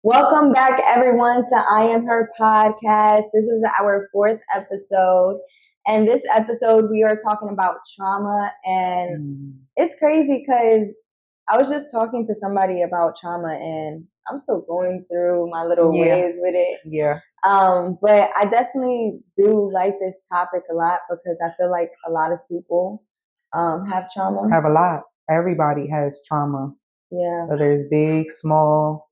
Welcome back, everyone, to I Am Her podcast. This is our fourth episode. And this episode, we are talking about trauma. And it's crazy because I was just talking to somebody about trauma, and I'm still going through my little Yeah. ways with it. Yeah. But I definitely do like this topic a lot because I feel like a lot of people have trauma. Have a lot. Everybody has trauma, Yeah. whether it's big, small,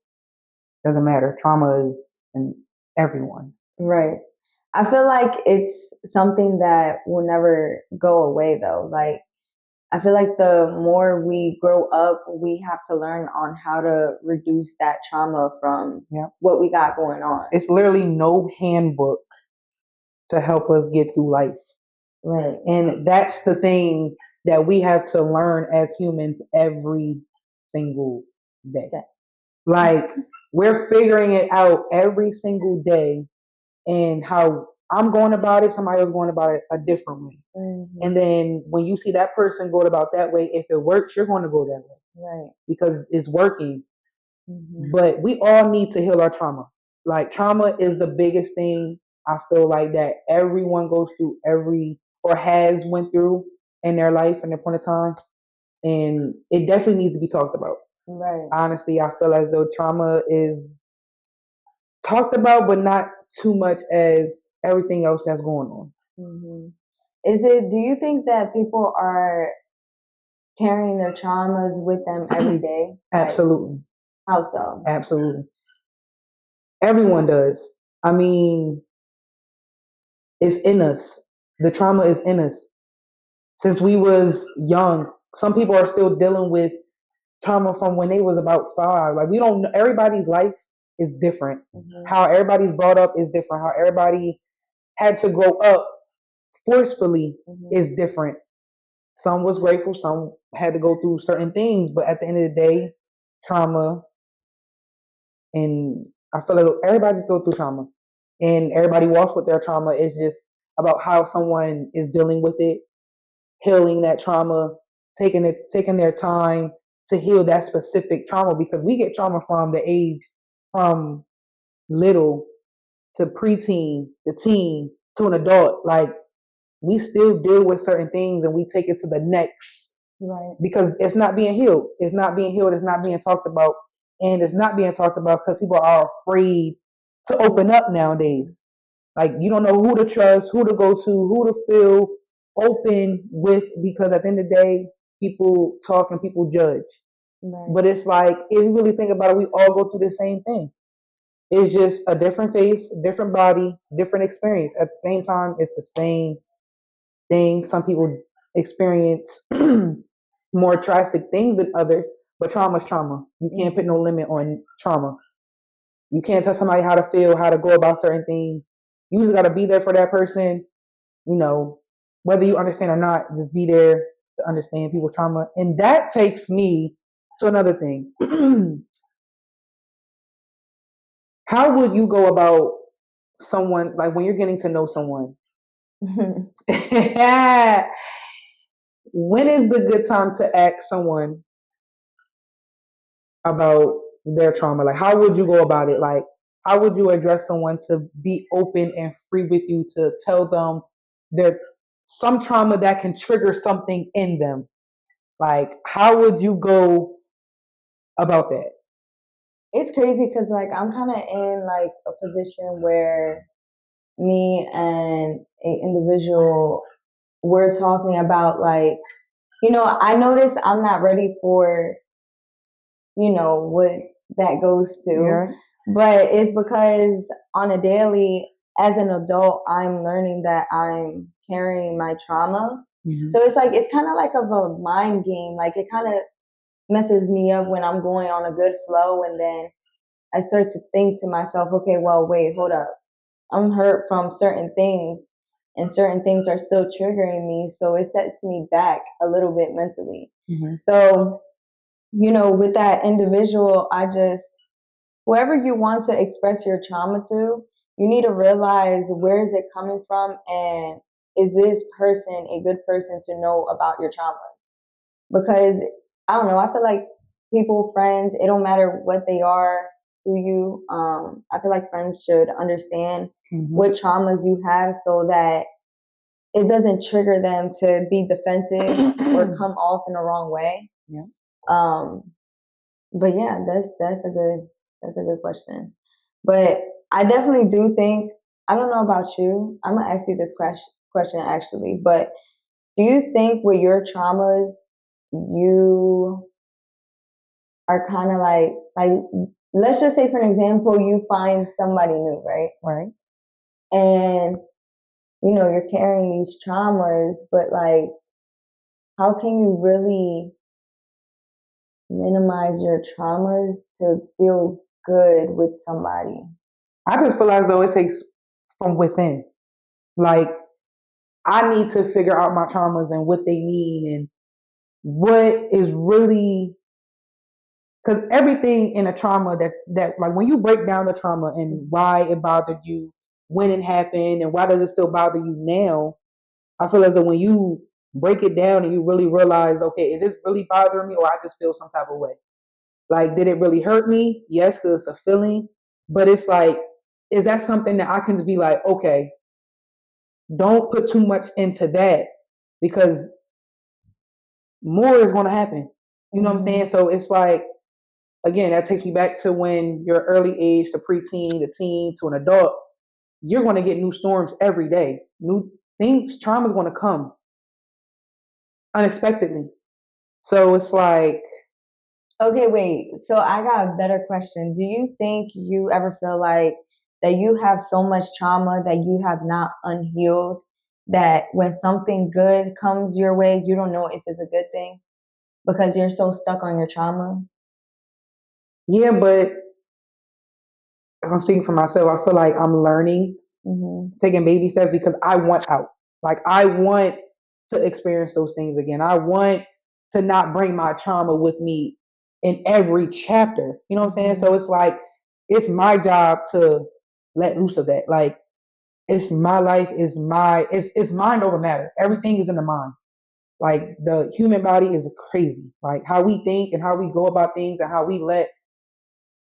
doesn't matter. Trauma is in everyone. Right. I feel like it's something that will never go away though. Like I feel like the more we grow up, we have to learn on how to reduce that trauma from what we got going on. It's literally no handbook to help us get through life. Right. And that's the thing that we have to learn as humans every single day. Like we're figuring it out every single day, and how I'm going about it, somebody else going about it a different way. Mm-hmm. And then when you see that person go about that way, if it works, you're going to go that way. Right. Because it's working. Mm-hmm. But we all need to heal our trauma. Like trauma is the biggest thing I feel like that everyone goes through or has went through in their life and their point of time. And it definitely needs to be talked about. Right. Honestly, I feel as though trauma is talked about, but not too much as everything else that's going on. Mm-hmm. Do you think that people are carrying their traumas with them every day? Absolutely. Like, how so? Absolutely. Everyone does. I mean, it's in us. The trauma is in us. Since we was young, some people are still dealing with trauma from when they was about 5. Like we don't know, everybody's life is different. Mm-hmm. How everybody's brought up is different. How everybody had to grow up forcefully is different. Some was grateful, some had to go through certain things, but at the end of the day, trauma, and I feel like everybody's go through trauma, and everybody walks with their trauma. It's just about how someone is dealing with it, healing that trauma, taking their time to heal that specific trauma, because we get trauma from the age from little to preteen, the teen to an adult. Like we still deal with certain things and we take it to the next. Right. Because it's not being healed. It's not being healed. It's not being talked about. And it's not being talked about because people are afraid to open up nowadays. Like you don't know who to trust, who to go to, who to feel open with, because at the end of the day, people talk and people judge. Right. But it's like, if you really think about it, we all go through the same thing. It's just a different face, different body, different experience. At the same time, it's the same thing. Some people experience more drastic things than others, but trauma is trauma. You can't put no limit on trauma. You can't tell somebody how to feel, how to go about certain things. You just got to be there for that person, whether you understand or not, just be there to understand people's trauma. And that takes me to another thing. How would you go about someone, like when you're getting to know someone? When is the good time to ask someone about their trauma? Like, how would you go about it? Like, how would you address someone to be open and free with you, to tell them there's some trauma that can trigger something in them? Like, how would you go about that? It's crazy because like I'm kind of in like a position where me and an individual we're talking about like, I notice I'm not ready for, what that goes to. Yeah. But it's because on a daily, as an adult, I'm learning that I'm carrying my trauma. Mm-hmm. So it's like, it's kind of like of a mind game. Like it kind of messes me up when I'm going on a good flow. And then I start to think to myself, okay, well, wait, hold up. I'm hurt from certain things and certain things are still triggering me. So it sets me back a little bit mentally. Mm-hmm. So, with that individual, whoever you want to express your trauma to, you need to realize where is it coming from and is this person a good person to know about your traumas? Because I don't know, I feel like people, friends, it don't matter what they are to you. I feel like friends should understand Mm-hmm. what traumas you have so that it doesn't trigger them to be defensive or come off in the wrong way. Yeah. But yeah, that's a good question. But I definitely do think, I don't know about you. I'm gonna ask you this question actually, but do you think with your traumas you are kind of like let's just say for an example you find somebody new, right? Right. And you know you're carrying these traumas, but like how can you really minimize your traumas to feel good with somebody? I just feel as though it takes from within. Like, I need to figure out my traumas and what they mean and what is really, because everything in a trauma that like when you break down the trauma and why it bothered you, when it happened, and why does it still bother you now, I feel as though when you break it down and you really realize, okay, is this really bothering me or I just feel some type of way? Like, did it really hurt me? Yes, because it's a feeling. But it's like, is that something that I can be like, okay, don't put too much into that because more is going to happen. You know what I'm saying? So it's like, again, that takes me back to when you're early age, the preteen, the teen, to an adult. You're going to get new storms every day. New things, trauma is going to come unexpectedly. So it's like, Okay, wait. So I got a better question. Do you think you ever feel like that you have so much trauma that you have not unhealed, that when something good comes your way, you don't know if it's a good thing because you're so stuck on your trauma? yeah, but if I'm speaking for myself, I feel like I'm learning, taking baby steps because I want out. Like, I want to experience those things again. I want to not bring my trauma with me in every chapter. You know what I'm saying? So it's like, it's my job to let loose of that. Like, it's my life, it's mind over matter. Everything is in the mind. Like, the human body is crazy. Like, how we think and how we go about things and how we let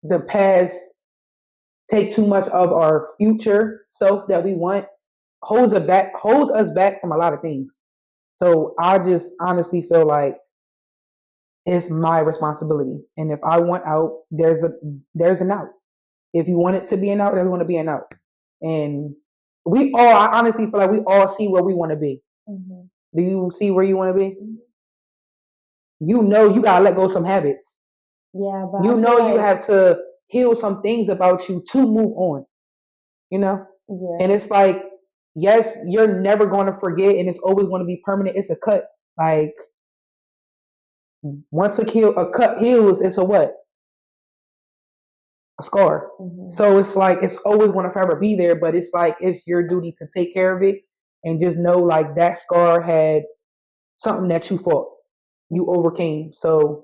the past take too much of our future self that we want holds us back from a lot of things. So I just honestly feel like it's my responsibility. And if I want out, there's an out. If you want it to be an out, there's going to be an out. And I honestly feel like we all see where we want to be. Do you see where you want to be? You know you gotta let go of some habits. Yeah, but You know you have to heal some things about you to move on. You know? Yeah. And it's like, yes, you're never going to forget and it's always going to be permanent. It's a cut. Like, once a cut heals, it's a what? A scar. So it's like, it's always going to forever be there, but it's like, it's your duty to take care of it and just know like that scar had something that you fought, you overcame. So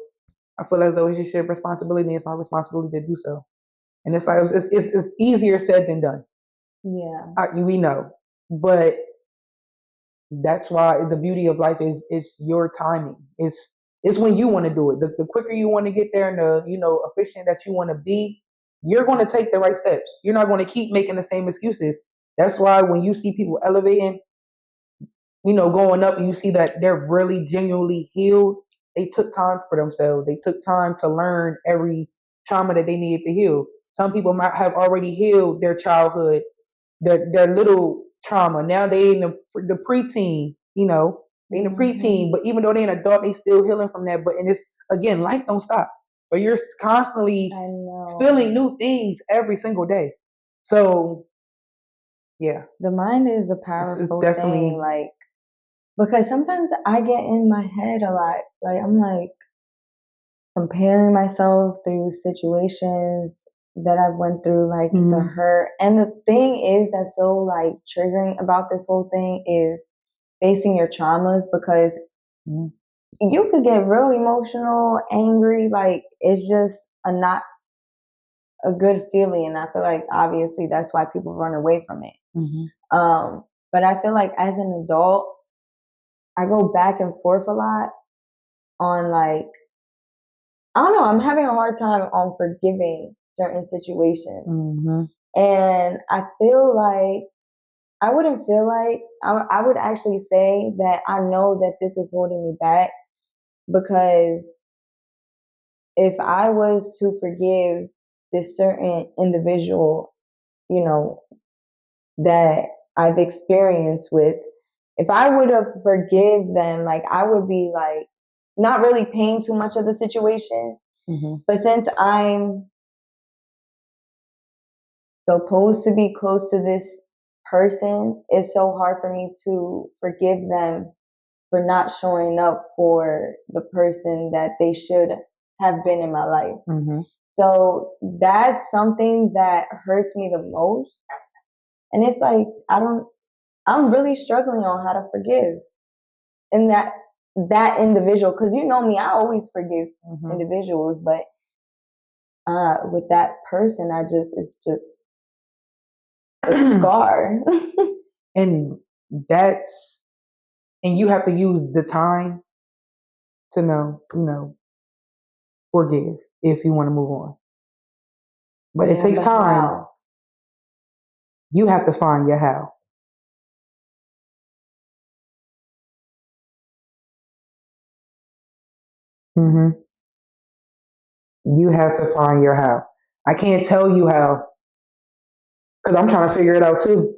I feel as though it's just your responsibility and it's my responsibility to do so. And it's like, it's easier said than done. Yeah. We know, but that's why the beauty of life is your timing. It's when you want to do it. The quicker you want to get there and the efficient that you want to be, you're going to take the right steps. You're not going to keep making the same excuses. That's why when you see people elevating, going up, and you see that they're really genuinely healed, they took time for themselves. They took time to learn every trauma that they needed to heal. Some people might have already healed their childhood, their little trauma. Now they in the preteen, they in the preteen, but even though they're an adult, they still healing from that. But and it's again, life don't stop. But you're constantly feeling new things every single day. So yeah. The mind is a powerful thing, like, because sometimes I get in my head a lot. Like, I'm like comparing myself through situations that I've went through, like the hurt. And the thing is that's so like triggering about this whole thing is facing your traumas, because you could get real emotional, angry, like it's just not a good feeling. And I feel like obviously that's why people run away from it. But I feel like as an adult, I go back and forth a lot on like I don't know, I'm having a hard time on forgiving certain situations. Mm-hmm. And I feel like I wouldn't feel like I would actually say that I know that this is holding me back because if I was to forgive this certain individual, you know, that I've experienced with, if I would have forgive them, like I would be like not really paying too much of the situation. Mm-hmm. But since I'm supposed to be close to this person, it's so hard for me to forgive them for not showing up for the person that they should have been in my life. Mm-hmm. So that's something that hurts me the most. And it's like, I'm really struggling on how to forgive and that individual. Cause you know me, I always forgive Mm-hmm. individuals, but with that person, it's just a scar. And that's, and you have to use the time to know, forgive if you want to move on. But it takes but time. how? You have to find your how. Mm-hmm. You have to find your how. I can't tell you how because I'm trying to figure it out too.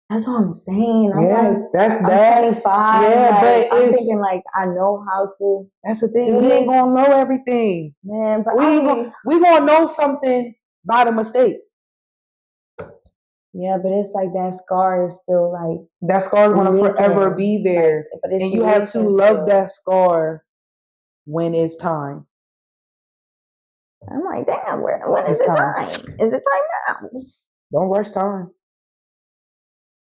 That's what I'm saying. I'm Yeah, like, that's I'm that. 25. Yeah, like, but I'm it's thinking like I know how to that's the thing. do We ain't this, gonna know everything. man. But We ain't gonna we gonna know something by the mistake. yeah, but it's like that scar is still like That scar is gonna forever leaking. be there, Like, but it's and you have to leaking love still. that scar when it's time. I'm like, damn, when is It's it time. time? Is it time now? Don't rush time.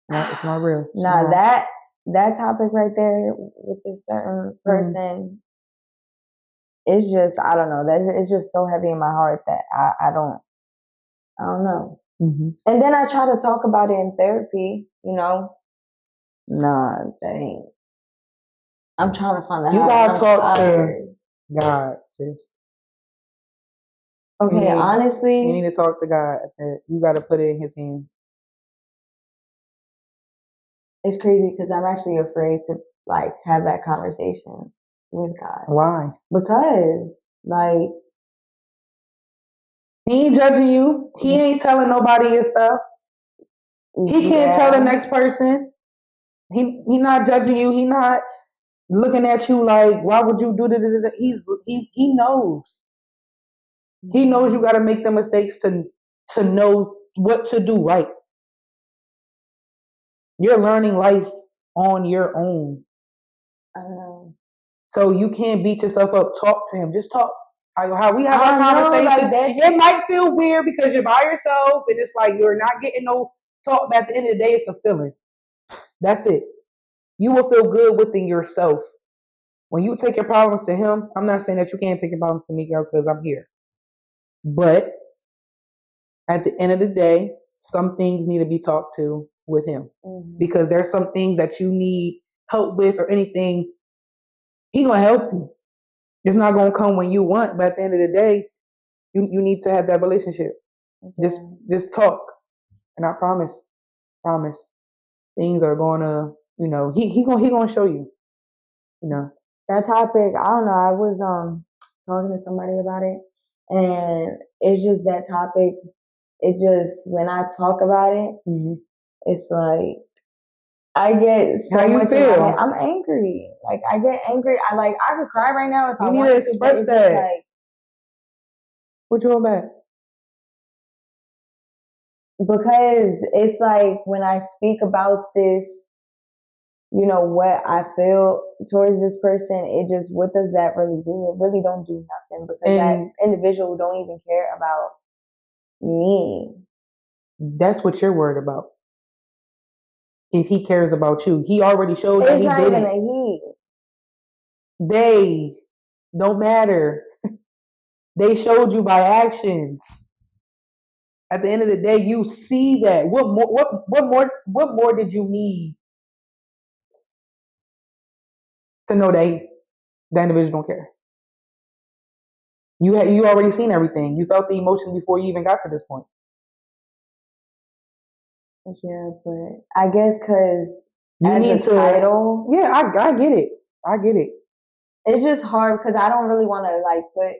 No, it's not real. Nah, No. that topic right there with this certain person is just, I don't know, that it's just so heavy in my heart that I don't know. Mm-hmm. And then I try to talk about it in therapy, you know. Nah, dang. I'm trying to find the You house. gotta I'm talk tired. to God, sis. Okay, You honestly, need to talk to God. You gotta put it in His hands. it's crazy because I'm actually afraid to like have that conversation with God Why? because like He ain't judging you. He ain't telling nobody his stuff. He can't tell the next person. He not judging you. He not looking at you like, why would you do that? He knows. He knows you got to make the mistakes to know what to do right. You're learning life on your own. I know. So you can't beat yourself up. Talk to him. Just talk. How we have our I know, conversation. like It might feel weird because you're by yourself and it's like you're not getting no talk. But at the end of the day, it's a feeling. That's it. You will feel good within yourself. When you take your problems to him, I'm not saying that you can't take your problems to me, girl, because I'm here. But at the end of the day, some things need to be talked to with him. Mm-hmm. Because there's some things that you need help with or anything. He gonna help you. It's not gonna come when you want, but at the end of the day, you need to have that relationship. Yeah. Just talk. And I promise, things are gonna, he gonna show you. That topic, I don't know. I was talking to somebody about it, and it's just that topic. It just when I talk about it, it's like I get so How you much feel? in my head. I'm angry. Like I get angry. I could cry right now if I You need wanted to to, but express it's that. just like What you want back? because it's like when I speak about this, what I feel towards this person, it just, what does that really do? It really don't do nothing because that individual don't even care about me. That's what you're worried about. If he cares about you, he already showed that he didn't. Even a he. They don't matter. They showed you by actions. At the end of the day, you see that. What more did you need to know that the individual don't care? You already seen everything. You felt the emotion before you even got to this point. Yeah, but I guess because You as need a to. title, Yeah, I get it. I get it. it's just hard because I don't really want to like put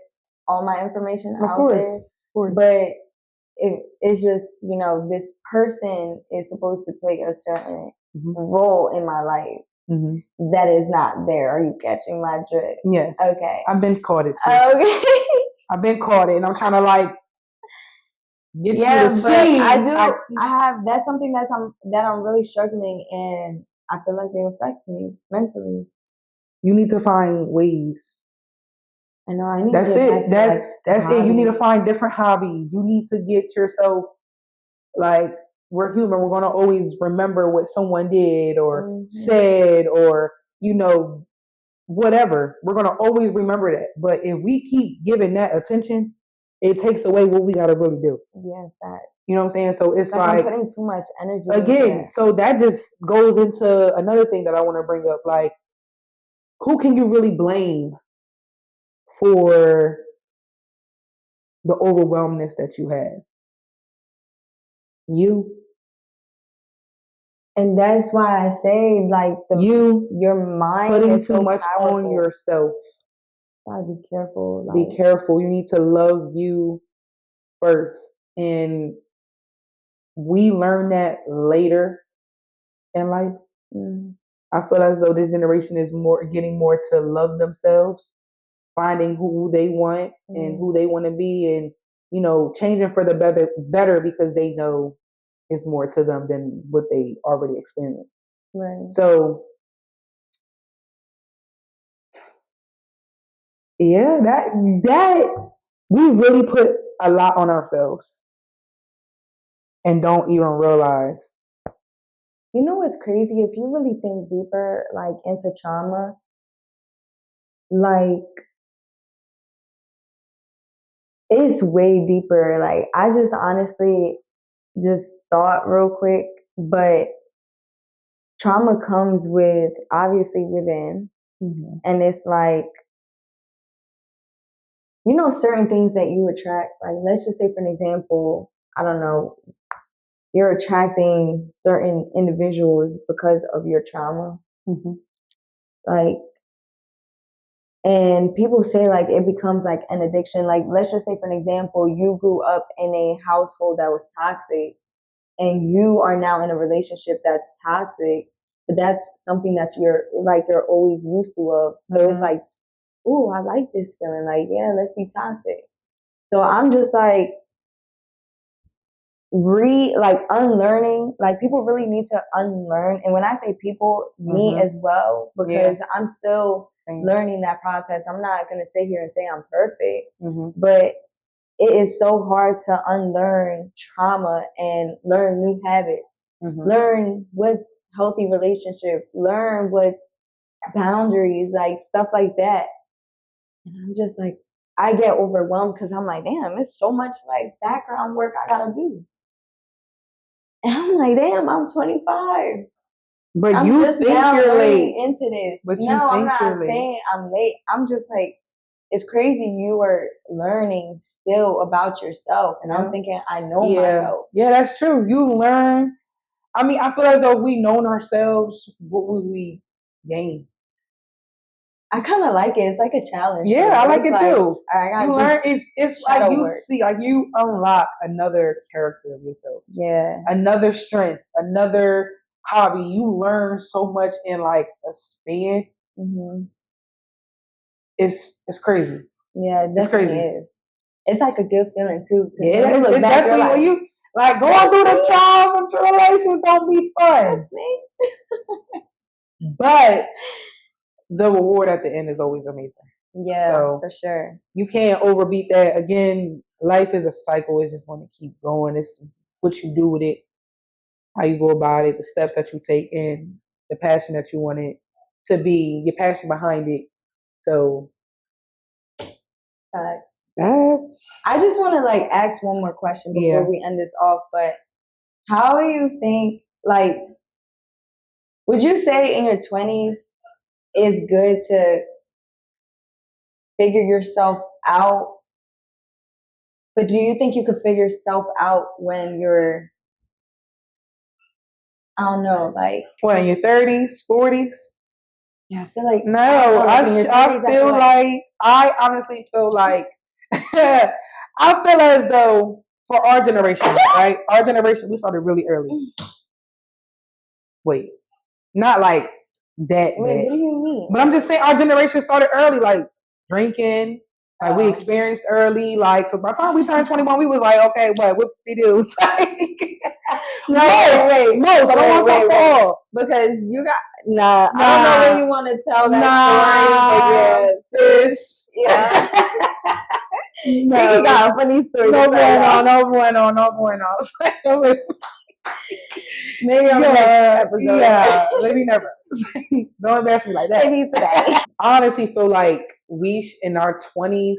all my information Of out there. course, of course. But it's just, you know, this person is supposed to play a certain role in my life that is not there. Are you catching my drift? Yes. Okay. I've been caught it. Sis. Okay. I've been caught it, and I'm trying to like get you to but see. I have that's something that I'm really struggling, and I feel like it affects me mentally. You need to find ways. I know I need that's to it. That's it. You need to hobbies. find different hobbies. You need to get yourself like we're human. We're gonna always remember what someone did or said or you know whatever. We're gonna always remember that. But if we keep giving that attention, it takes away what we gotta really do. Yes, that. You know what I'm saying? So it's like I'm putting too much energy again. So that just goes into another thing that I want to bring up. Like, who can you really blame for the overwhelmness that you have? You. And that's why I say, like, your mind putting is too so much powerful. on yourself. Gotta be careful. Be careful. You need to love you first. And we learn that later in life. I feel as though this generation is getting more to love themselves, finding who they want and who they want to be, and you know, changing for the better because they know it's more to them than what they already experienced. Right. So yeah, that we really put a lot on ourselves and don't even realize. You know what's crazy? If you really think deeper, like into trauma, like it's way deeper. Like I just honestly just thought real quick, but trauma comes with obviously within, and it's like, you know, certain things that you attract. Like let's just say for an example, I don't know, you're attracting certain individuals because of your trauma. Like, and people say like it becomes like an addiction. Like let's just say for an example, you grew up in a household that was toxic and you are now in a relationship that's toxic, but that's something that's you're always used to of. So it's like, ooh, I like this feeling. Like, yeah, let's be toxic. So I'm just like unlearning. Like people really need to unlearn. And when I say people, me as well, because I'm still learning that process. I'm not gonna sit here and say I'm perfect, but it is so hard to unlearn trauma and learn new habits, learn what's healthy relationship, learn what's boundaries, like stuff like that. And I'm just like, I get overwhelmed because I'm like, damn, it's so much like background work I gotta do. And I'm like, damn, I'm 25. But I'm you just think now you're late into this. But no, I'm not saying I'm late. I'm just like, it's crazy you are learning still about yourself. And I'm thinking, I know myself. Yeah, that's true. You learn. I mean, I feel as though we known ourselves, what would we gain? I kind of like it. It's like a challenge. Yeah, I like it too. You learn. It's like you see, like you unlock another character of yourself. Yeah. Another strength, another hobby. You learn so much in like a span. It's crazy. Yeah, it definitely is. It's like a good feeling too. Yeah, when you look back, definitely like, when you like going through the trials and tribulations don't be fun. But the reward at the end is always amazing. Yeah, so for sure. You can't overbeat that. Again, life is a cycle. It's just going to keep going. It's what you do with it, how you go about it, the steps that you take, and the passion that you want it to be, your passion behind it. So I just want to like ask one more question before we end this off. But how do you think, like, would you say in your 20s is good to figure yourself out But do you think you could figure self out when you're, I don't know, like What, in your 30s, 40s? yeah, I feel like No, like in your 30s, I feel like I honestly feel like I feel as though for our generation, right? Our generation, we started really early. Wait, not like that. Wait, what do you mean? But I'm just saying our generation started early, like drinking. Like we experienced early, like so by the time we turned 21, we was like, okay, what we do? Most, I don't want to talk for all. Because you got I don't know when you want to tell that story, but yeah, sis, yeah. No, got a funny story. No bueno. Maybe on the next episode. Yeah, maybe never. Don't embarrass me like that. Maybe today. I honestly feel like in our 20s,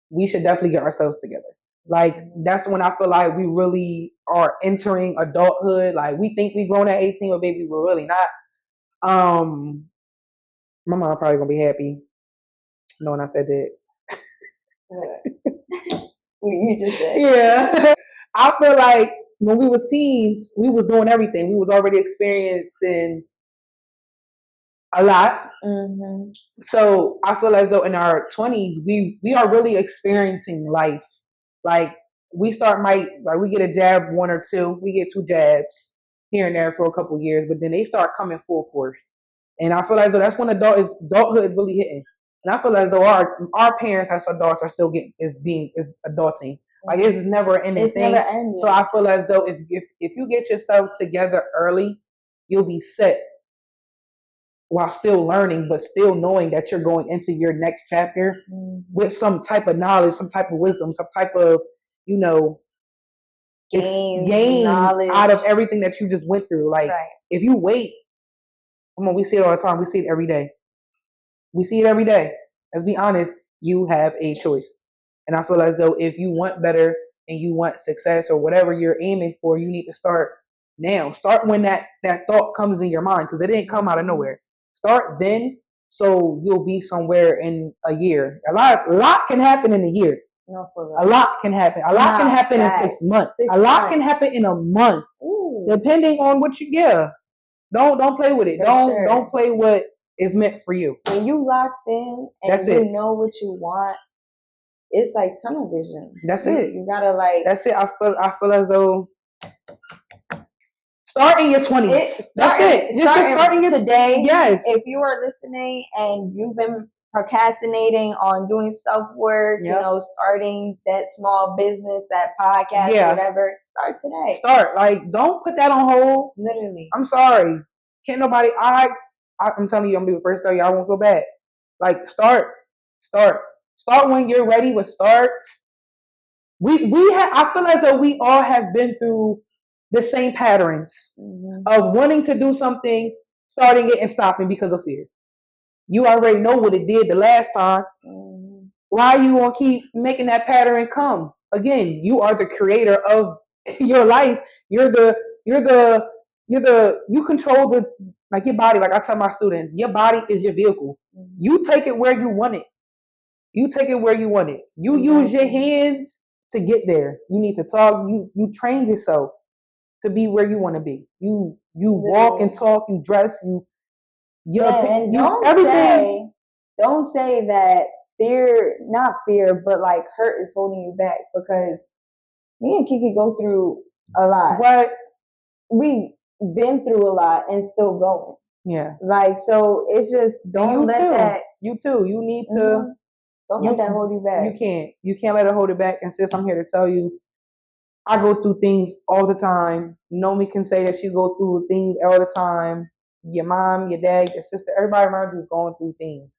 we should definitely get ourselves together. Like that's when I feel like we really are entering adulthood. Like we think we grown at 18, but baby, we're really not. My mom probably gonna be happy knowing I said that. What you just said. Yeah. I feel like when we was teens, we was doing everything. We was already experiencing a lot. Mm-hmm. So I feel as though in our 20s, we are really experiencing life. Like we get a jab, 1 or 2, we get 2 jabs here and there for a couple years, but then they start coming full force. And I feel as though that's when adulthood is really hitting. And I feel as though our parents as adults are still adulting. Like it's never an ending thing. Never ending. So I feel as though if you get yourself together early, you'll be set while still learning, but still knowing that you're going into your next chapter with some type of knowledge, some type of wisdom, some type of, gain out of everything that you just went through. Like if you wait, come on, we see it all the time. We see it every day. Let's be honest, you have a choice. And I feel as though if you want better and you want success or whatever you're aiming for, you need to start now. Start when that thought comes in your mind, because it didn't come out of nowhere. Start then, so you'll be somewhere in a year. A lot can happen in a year. No, for real. A lot can happen. A lot can happen in 6 months. A lot can happen in a month. Ooh. Depending on what you give. Don't play with it. Don't play what is meant for you. When you locked in and you know what you want, it's like tunnel vision. That's it. You gotta like. That's it. I feel as though. Start in your 20s. That's it. Just starting today. Yes. If you are listening and you've been procrastinating on doing self-work, starting that small business, that podcast, whatever, start today. Start. Like, don't put that on hold. Literally. I'm sorry. Can't nobody, I'm telling you, I'm going to be the first to tell you, I won't feel bad. Like, start. Start when you're ready, but start. I feel as though we all have been through the same patterns of wanting to do something, starting it and stopping because of fear. You already know what it did the last time. Why are you gonna keep making that pattern come? Again, you are the creator of your life. You control your body. Like I tell my students, your body is your vehicle. You take it where you want it. You use your hands to get there. You need to talk. You train yourself to be where you want to be. You walk and talk. You dress. And don't say that not fear, but like hurt is holding you back, because me and Kiki go through a lot. What? We been through a lot and still going. Yeah. Like, so it's just don't let that. You too. You need to. Don't let that hold you back. You can't let it hold it back. And sis, I'm here to tell you, I go through things all the time. Nomi can say that she go through things all the time. Your mom, your dad, your sister, everybody around you is going through things.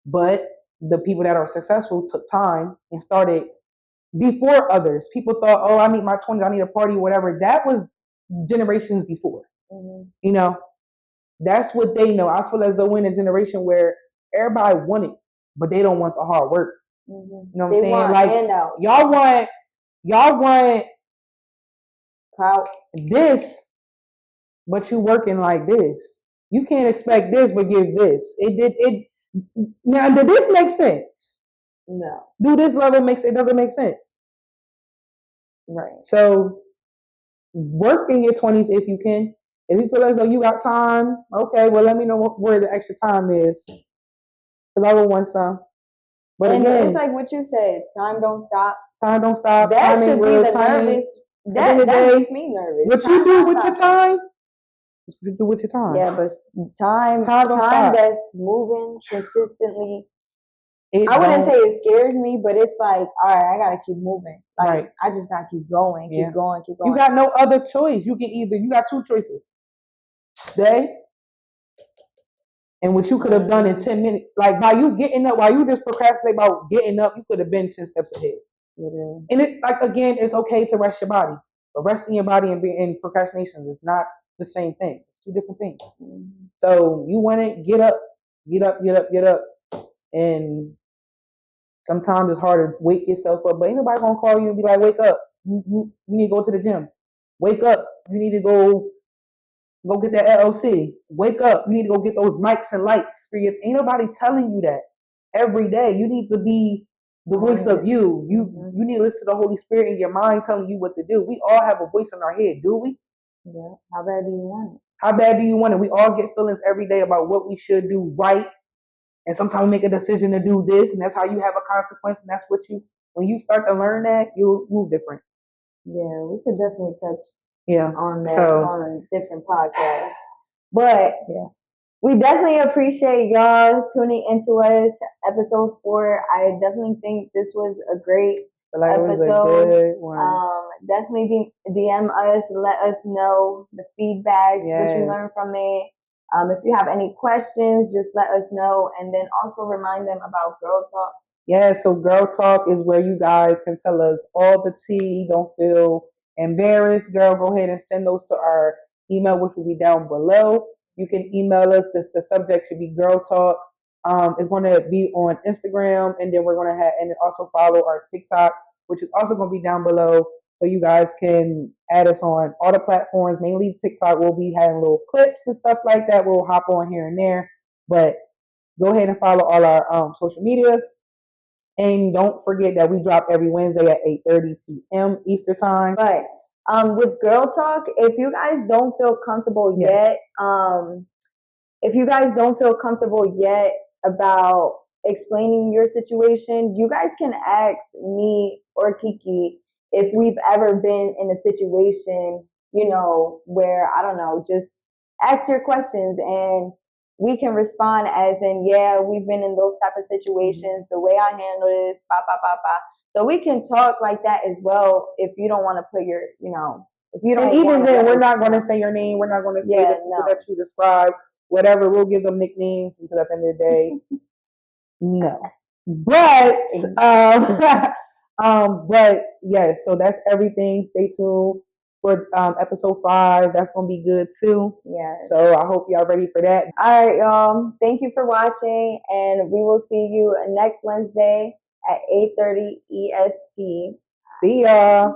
But the people that are successful took time and started before others. People thought, oh, I need my 20s, I need a party, whatever. That was generations before. That's what they know. I feel as though we're in a generation where everybody want it, but they don't want the hard work. You know what I'm saying? Like y'all want clout, this, but you working like this. You can't expect this, but give this. Now, did this make sense? No. Do this level it doesn't make sense? Right. So work in your 20s if you can. If you feel as though you got time, okay, well, let me know where the extra time is. Because I would want some. But and again, it's like what you said, time don't stop. time don't stop. That Time ain't should be real. the Time nervous. ain't, at the end of the That day, makes me nervous. what you do with your time, is what you do with your time. Yeah, but time don't stop. that's moving consistently. It I wouldn't don't- say it scares me, but it's like, all right, I gotta keep moving. Like Right. I just gotta keep going, Yeah. keep going. You got no other choice. You got two choices. Stay. And what you could have done in 10 minutes, like by you getting up, while you just procrastinate about getting up, you could have been 10 steps ahead. Literally. And it, like, again, it's okay to rest your body, but resting your body and being procrastination is not the same thing. It's two different things. Mm-hmm. So you want to get up. And sometimes it's hard to wake yourself up, but ain't nobody gonna call you and be like, wake up. You need to go to the gym. Wake up. You need to go get that LLC. Wake up. You need to go get those mics and lights for your. Ain't nobody telling you that every day. You need to be the voice of you. You need to listen to the Holy Spirit in your mind telling you what to do. We all have a voice in our head, do we? Yeah. How bad do you want it? How bad do you want it? We all get feelings every day about what we should do right. And sometimes we make a decision to do this, and that's how you have a consequence. And that's what when you start to learn that, you'll move different. Yeah, we could definitely touch on that so, on a different podcast. But we definitely appreciate y'all tuning into us. Episode 4. I definitely think this was a great episode. Was a good one. Definitely DM us, let us know the feedbacks, what you learned from it. If you have any questions, just let us know, and then also remind them about Girl Talk. Yeah, so Girl Talk is where you guys can tell us all the tea. Don't feel embarrassed. Girl, go ahead and send those to our email, which will be down below. You can email us. The subject should be Girl Talk. It's going to be on Instagram, and then we're going to have, and also follow our TikTok, which is also going to be down below. So you guys can add us on all the platforms, mainly TikTok. We'll be having little clips and stuff like that. We'll hop on here and there, but go ahead and follow all our social medias. And don't forget that we drop every Wednesday at 8:30 p.m. Eastern time. But with Girl Talk, if you guys don't feel comfortable yet, about explaining your situation, you guys can ask me or Kiki if we've ever been in a situation, where, I don't know, just ask your questions and we can respond as in, yeah, we've been in those type of situations, the way I handle this, So we can talk like that as well if you don't want to put your, if you don't. And even then, we're not going to say your name. We're not going to say the people that you describe, whatever. We'll give them nicknames because at the end of the day, no. But, but yes, so that's everything. Stay tuned for episode 5. That's gonna be good too. Yeah. So I hope y'all ready for that. All right, y'all. Thank you for watching, and we will see you next Wednesday at 8:30 EST. See y'all.